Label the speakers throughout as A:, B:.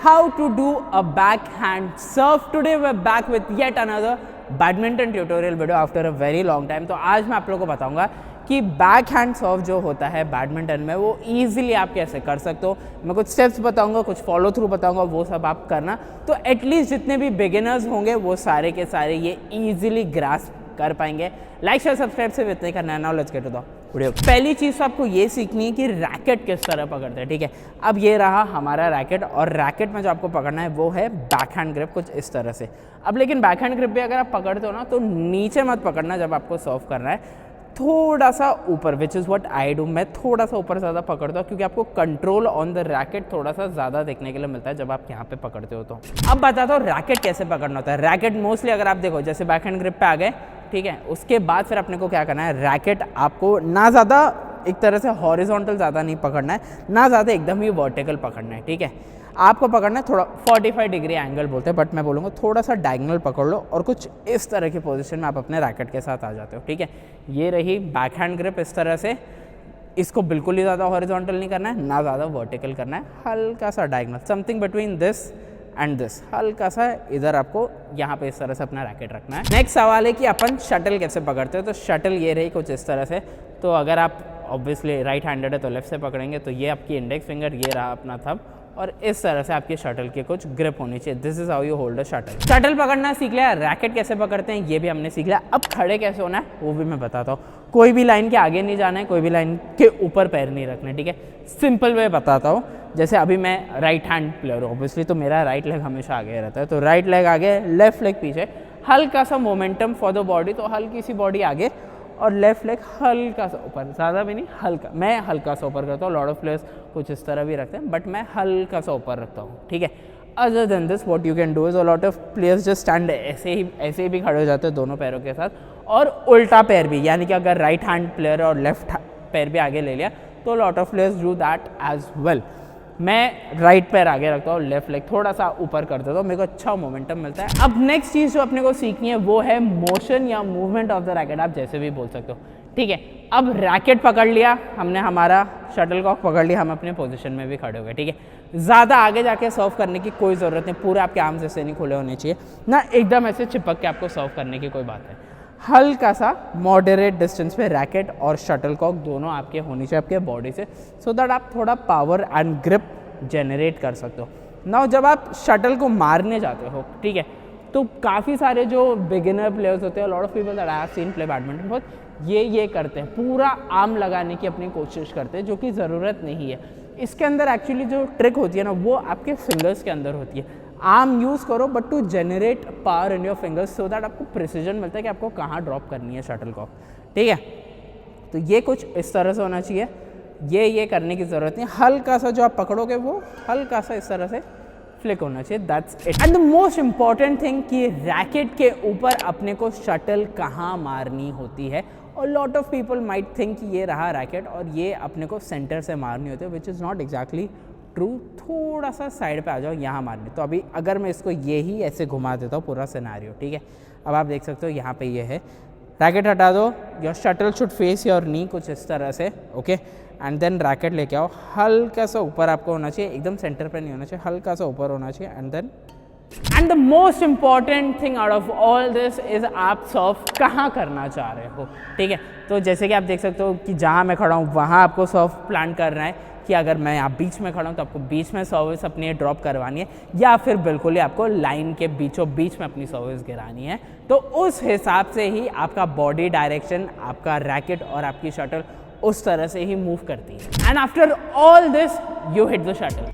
A: How to do a backhand serve. Today we're back with yet another badminton tutorial video after a very long time. तो आज मैं आप लोगों को बताऊंगा कि बैक हैंड सर्व जो होता है बैडमिंटन में वो ईजिली आप कैसे कर सकते हो। मैं कुछ स्टेप्स बताऊंगा, कुछ फॉलो थ्रू बताऊंगा, वो सब आप करना। तो एटलीस्ट जितने भी बिगिनर्स होंगे वो सारे के सारे ये ईजिली ग्रास्प कर पाएंगे। लाइक शेयर सब्सक्राइब से इतना ही करना है। Now let's get to the video. पहली चीज़ तो आपको ये सीखनी है कि रैकेट किस तरह पकड़ते हैं। ठीक है, अब ये रहा हमारा रैकेट और रैकेट में जो आपको पकड़ना है वो है बैक हैंड ग्रिप कुछ इस तरह से। अब लेकिन बैक हैंड ग्रिप भी अगर आप पकड़ते हो ना तो नीचे मत पकड़ना जब आपको सर्व करना है, थोड़ा सा ऊपर, which is what I do. मैं थोड़ा सा ऊपर ज़्यादा पकड़ता हूँ क्योंकि आपको कंट्रोल ऑन द रैकेट थोड़ा सा ज़्यादा देखने के लिए मिलता है जब आप यहाँ पे पकड़ते हो। तो अब बताता हूँ रैकेट कैसे पकड़ना होता है। रैकेट मोस्टली अगर आप देखो जैसे बैक हैंड ग्रिप पे आ गए, ठीक है, उसके बाद फिर अपने को क्या करना है, रैकेट आपको ना ज़्यादा एक तरह से हॉरिजॉन्टल ज़्यादा नहीं पकड़ना है, ना ज़्यादा एकदम ही वर्टिकल पकड़ना है। ठीक है, आपको पकड़ना है थोड़ा 45 डिग्री एंगल बोलते हैं, बट मैं बोलूँगा थोड़ा सा डायगोनल पकड़ लो और कुछ इस तरह की पोजीशन में आप अपने रैकेट के साथ आ जाते हो। ठीक है, ये रही बैक हैंड ग्रिप इस तरह से। इसको बिल्कुल ही ज़्यादा हॉरिजॉन्टल नहीं करना है, ना ज़्यादा वर्टिकल करना है, हल्का सा diagonal, something between this and this, हल्का सा इधर आपको यहाँ पे इस तरह से अपना रैकेट रखना है। नेक्स्ट सवाल है कि अपन शटल कैसे पकड़ते हो। तो शटल ये रही कुछ इस तरह से। तो अगर आप ऑब्वियसली राइट हैंडेड है तो लेफ्ट से पकड़ेंगे, तो ये आपकी इंडेक्स फिंगर, ये रहा अपना थंब, और इस तरह से आपकी शटल की कुछ ग्रिप होनी चाहिए। This is how you hold a shuttle. Shuttle पकड़ना सीख लिया, रैकेट कैसे पकड़ते हैं ये भी हमने सीख लिया। अब खड़े कैसे होना है वो भी मैं बताता हूँ। कोई भी लाइन के आगे नहीं जाना है, कोई भी लाइन के ऊपर पैर नहीं रखने। ठीक है, सिंपल वे बताता हूँ। जैसे अभी मैं राइट हैंड प्लेयर हूँ ऑब्वियसली, तो मेरा राइट लेग हमेशा आगे रहता है। तो राइट लेग आगे, लेफ्ट लेग पीछे, हल्का सा मोमेंटम फॉर द बॉडी, तो हल्की सी बॉडी आगे और लेफ्ट लेग हल्का सा ऊपर, ज़्यादा भी नहीं, हल्का। मैं हल्का सा ऊपर करता हूँ, लॉट ऑफ प्लेयर्स कुछ इस तरह भी रखते हैं, बट मैं हल्का सा ऊपर रखता हूँ। ठीक है, other than this what you can do is a lot of players just stand, ऐसे ही भी खड़े हो जाते हैं दोनों पैरों के साथ, और उल्टा पैर भी, यानी कि अगर राइट हैंड प्लेयर और लेफ्ट पैर भी आगे ले लिया तो lot of players do that as well. मैं राइट पैर आगे रखता हूँ, लेफ्ट लेग थोड़ा सा ऊपर कर देता हूँ, मेरे को अच्छा मोमेंटम मिलता है। अब नेक्स्ट चीज़ जो अपने को सीखनी है वो है मोशन या मूवमेंट ऑफ द रैकेट, आप जैसे भी बोल सकते हो। ठीक है, अब रैकेट पकड़ लिया हमने, हमारा शटल कॉक पकड़ लिया, हम अपने पोजीशन में भी खड़े हो गए। ठीक है, ज़्यादा आगे जाके सर्व करने की कोई ज़रूरत नहीं, पूरे आपके आर्म्स ऐसे नहीं खुले होने चाहिए ना, एकदम ऐसे चिपक के आपको सर्व करने की कोई बात है। हल्का सा मॉडरेट डिस्टेंस पे रैकेट और शटल कॉक दोनों आपके होनी चाहिए आपके बॉडी से, सो दैट आप थोड़ा पावर एंड ग्रिप जनरेट कर सकते हो। नाउ जब आप शटल को मारने जाते हो, ठीक है, तो काफ़ी सारे जो बिगिनर प्लेयर्स होते हैं, lot of people that I have seen play badminton, बहुत ये करते हैं, पूरा आर्म लगाने की अपनी कोशिश करते हैं, जो कि ज़रूरत नहीं है। इसके अंदर एक्चुअली जो ट्रिक होती है ना वो आपके फिंगर्स के अंदर होती है। आर्म यूज़ करो but to generate power in your fingers, so that आपको प्रिसीजन मिलता है कि आपको कहाँ ड्रॉप करनी है शटल कॉक। ठीक है, तो ये कुछ इस तरह से होना चाहिए, ये करने की ज़रूरत नहीं, हल्का सा जो आप पकड़ोगे वो हल्का सा इस तरह से फ्लिक होना चाहिए, that's it. And the most important thing कि रैकेट के ऊपर अपने को शटल कहाँ मारनी होती है। और lot of people might think कि ये रहा रैकेट और ये अपने को सेंटर से मारनी होती है, which is not exactly true. थोड़ा सा साइड पे आ जाओ, यहाँ मारनी। तो अभी अगर मैं इसको ये ही ऐसे घुमा देता हूँ पूरा सिनेरियो, ठीक है, अब आप देख सकते हो यहाँ पे ये है, रैकेट हटा दो, your shuttle should face your knee कुछ इस तरह से, ओके, एंड देन रैकेट लेके आओ, हल्का सा ऊपर आपको होना चाहिए, एकदम सेंटर पे नहीं होना चाहिए, हल्का सा ऊपर होना चाहिए, and the most important thing out of all this is आप सर्व कहाँ करना चाह रहे हो। ठीक है, तो जैसे कि आप देख सकते हो कि जहाँ मैं खड़ा हूँ वहाँ आपको सर्व प्लान करना है, कि अगर मैं यहाँ बीच में खड़ा हूँ तो आपको बीच में सर्विस अपनी ड्रॉप करवानी है, या फिर बिल्कुल ही आपको लाइन के बीचों बीच में अपनी सर्विस गिरानी है। तो उस हिसाब से ही आपका बॉडी डायरेक्शन, आपका रैकेट और आपकी शटल उस तरह से ही मूव करती है। And after all this you hit the shuttle.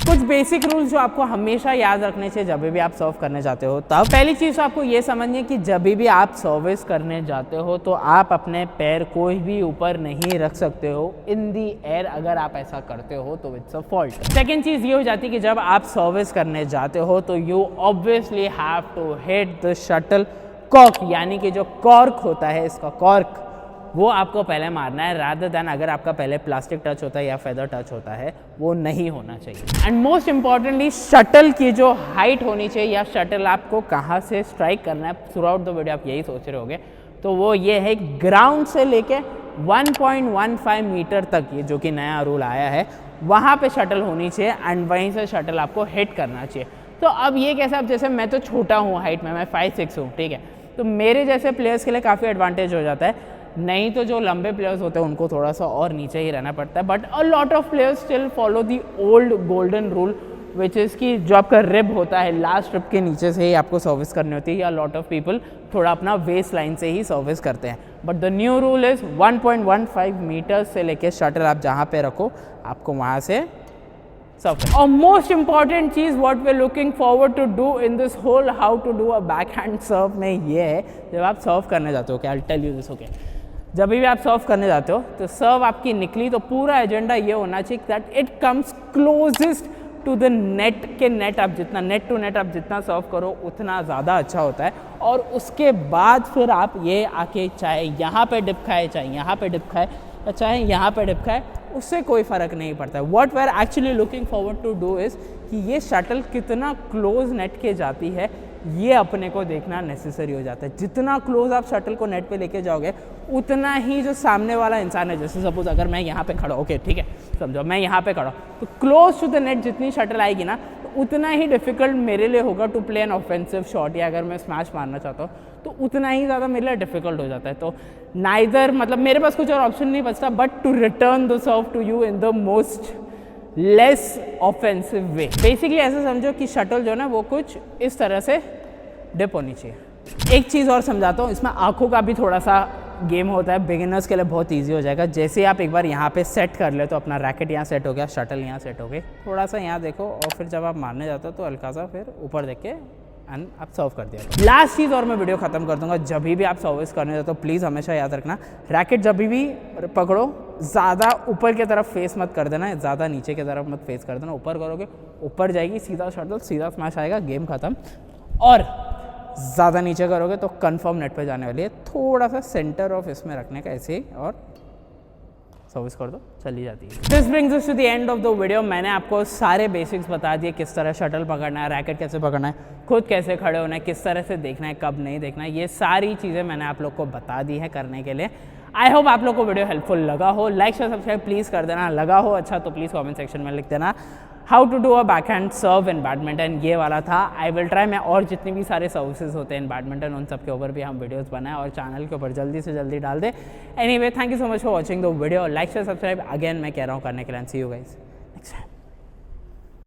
A: कुछ बेसिक रूल्स जो आपको हमेशा याद रखने चाहिए जब भी आप सर्व करने जाते हो। तब पहली चीज़ तो आपको ये समझनी है कि जब भी आप सर्विस करने जाते हो तो आप अपने पैर कोई भी ऊपर नहीं रख सकते हो इन दी एयर। अगर आप ऐसा करते हो तो इट्स अ फॉल्ट। सेकेंड चीज़ ये हो जाती है कि जब आप सर्विस करने जाते हो तो you obviously have to hit the shuttle cork, यानी कि जो कॉर्क होता है, इसका कॉर्क वो आपको पहले मारना है, रादर देन अगर आपका पहले प्लास्टिक टच होता है या फेदर टच होता है, वो नहीं होना चाहिए। एंड मोस्ट इंपॉर्टेंटली शटल की जो हाइट होनी चाहिए या शटल आपको कहाँ से स्ट्राइक करना है, थ्रू आउट द वीडियो आप यही सोच रहे होगे, तो वो ये है ग्राउंड से लेके 1.15 मीटर तक, ये जो कि नया रूल आया है, वहाँ पे शटल होनी चाहिए एंड वहीं से शटल आपको हिट करना चाहिए। तो अब ये कैसे, अब जैसे मैं तो छोटा हूँ हाइट में, मैं 5'6" हूँ, ठीक है, तो मेरे जैसे प्लेयर्स के लिए काफ़ी एडवांटेज हो जाता है। नहीं तो जो लंबे प्लेयर्स होते हैं उनको थोड़ा सा और नीचे ही रहना पड़ता है, but a lot of players still follow the old golden rule which is कि जो आपका रिब होता है लास्ट रिब के नीचे से ही आपको सर्विस करनी होती है, या लॉट ऑफ पीपल थोड़ा अपना वेस्ट लाइन से ही सर्विस करते हैं। But the new rule is 1.15 metre से लेके शटल आप जहाँ पे रखो आपको वहाँ से सर्व। और मोस्ट इंपॉर्टेंट चीज़ what we looking forward to do in this whole how to do a back hand serve में ये है, जब आप सर्व करने जाते हो, क्या I tell you this, okay, जब भी आप सर्व करने जाते हो तो सर्व आपकी निकली तो पूरा एजेंडा ये होना चाहिए that it comes closest to the net के नेट, आप जितना नेट टू नेट आप जितना सर्व करो उतना ज़्यादा अच्छा होता है। और उसके बाद फिर आप ये आके चाहे यहाँ पे डिप खाए, चाहे यहाँ पे डिप खाए, या चाहे यहाँ पे डिप खाए, उससे कोई फ़र्क नहीं पड़ता है। What we are actually looking forward to do is कि ये शटल कितना क्लोज नेट के जाती है, ये अपने को देखना नेसेसरी हो जाता है। जितना क्लोज आप शटल को नेट पे लेके जाओगे उतना ही जो सामने वाला इंसान है, जैसे सपोज अगर मैं यहाँ पे खड़ा, ओके ठीक है, समझो मैं यहाँ पे खड़ा, तो क्लोज टू द नेट जितनी शटल आएगी ना, तो उतना ही डिफिकल्ट मेरे लिए होगा to play an offensive shot, या अगर मैं स्मैश मारना चाहता हूँ तो उतना ही ज़्यादा मेरे लिए डिफिकल्ट हो जाता है। तो नाइदर, मतलब मेरे पास कुछ और ऑप्शन नहीं बचता but to return the serve to you in the most less offensive way. Basically ऐसे समझो कि शटल जो है ना वो कुछ इस तरह से डिप होनी चाहिए। एक चीज़ और समझाता हूँ, इसमें आँखों का भी थोड़ा सा गेम होता है, बिगिनर्स के लिए बहुत इजी हो जाएगा। जैसे आप एक बार यहाँ पे सेट कर ले तो अपना रैकेट यहाँ सेट हो गया, शटल यहाँ सेट हो गई, थोड़ा सा यहाँ देखो और फिर जब आप मारने जाते हो तो हल्का सा फिर ऊपर देख के एंड आप सर्व कर दिया। लास्ट चीज़ और मैं वीडियो खत्म कर दूंगा, जब भी आप सर्विस करने जाते हो प्लीज़ हमेशा याद रखना, रैकेट जब भी पकड़ो ज़्यादा ऊपर की तरफ फेस मत कर देना, ज़्यादा नीचे की तरफ मत फेस कर देना। ऊपर करोगे ऊपर जाएगी सीधा शटल, सीधा स्मैश आएगा, गेम खत्म। और ज़्यादा नीचे करोगे तो कंफर्म नेट पे जाने वाली है। थोड़ा सा सेंटर ऑफ इसमें रखने का ऐसे ही और सर्विस कर दो, चली जाती है। This brings us to the end of the video. मैंने आपको सारे बेसिक्स बता दिए, किस तरह शटल पकड़ना है, रैकेट कैसे पकड़ना है, खुद कैसे खड़े होना है, किस तरह से देखना है, कब नहीं देखना है, ये सारी चीज़ें मैंने आप लोग को बता दी है करने के लिए। आई होप आप लोग को वीडियो हेल्पफुल लगा हो। लाइक शेयर सब्सक्राइब प्लीज़ कर देना, लगा हो अच्छा तो प्लीज़ कमेंट सेक्शन में लिख देना how to do a back hand serve in badminton. ये वाला था, आई विल ट्राई। मैं और जितनी भी सारे सर्विसेज होते हैं इन बैडमिंटन उन सब के ऊपर भी हम वीडियोस बनाएं और चैनल के ऊपर जल्दी से जल्दी डाल दें। Anyway, thank you so much for watching the video. Like share subscribe again मैं कह रहा हूँ करने के लिए। सी यू गाइस।